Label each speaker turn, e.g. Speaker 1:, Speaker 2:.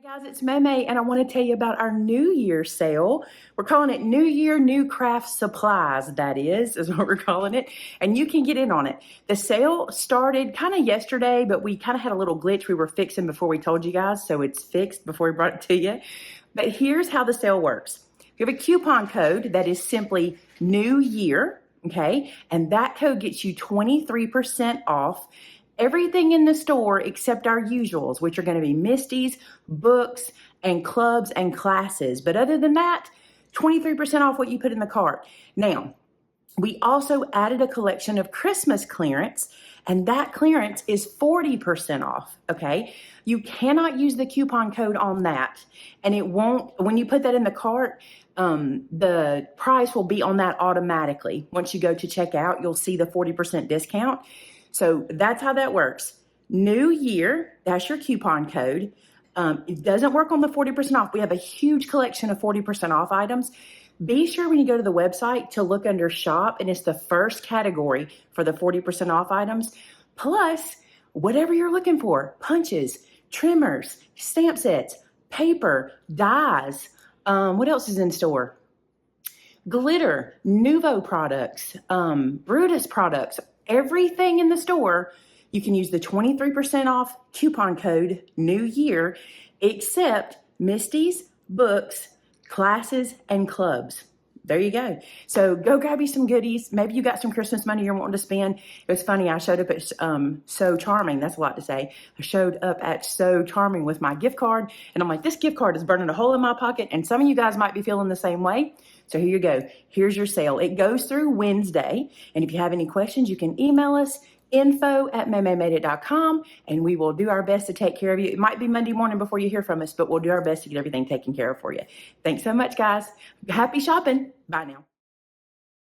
Speaker 1: Hey guys, it's Maymay, and I want to tell you about our New Year sale. We're calling it New Year New Craft Supplies, that is what we're calling it, and you can get in on it. The sale started kind of yesterday, but we kind of had a little glitch we were fixing before we told you guys, so it's fixed before we brought it to you. But here's how the sale works. You have a coupon code that is simply New Year, okay, and that code gets you 23% off everything in the store except our usuals, which are going to be Misty's, books, and clubs and classes. But other than that, 23% off what you put in the cart. Now, we also added a collection of Christmas clearance, and that clearance is 40% off, okay? You cannot use the coupon code on that, and it won't, when you put that in the cart, the price will be on that automatically. Once you go to checkout, you'll see the 40% discount. So that's how that works. New Year, that's your coupon code. It doesn't work on the 40% off. We have a huge collection of 40% off items. Be sure when you go to the website to look under shop, and it's the first category for the 40% off items. Plus, whatever you're looking for, punches, trimmers, stamp sets, paper, dies. What else is in store? Glitter, Nuvo products, Brutus products. Everything in the store, you can use the 23% off coupon code New Year, except Misty's, books, classes, and clubs. There you go. So go grab you some goodies. Maybe you got some Christmas money you're wanting to spend. It was funny. I showed up at So Charming. That's a lot to say. I showed up at So Charming with my gift card, and I'm like, this gift card is burning a hole in my pocket, and some of you guys might be feeling the same way. So here you go. Here's your sale. It goes through Wednesday, and if you have any questions, you can email us, info@maymaymadeit.com, and we will do our best to take care of you. It might be Monday morning before you hear from us, but we'll do our best to get everything taken care of for you. Thanks so much, guys. Happy shopping. Bye now.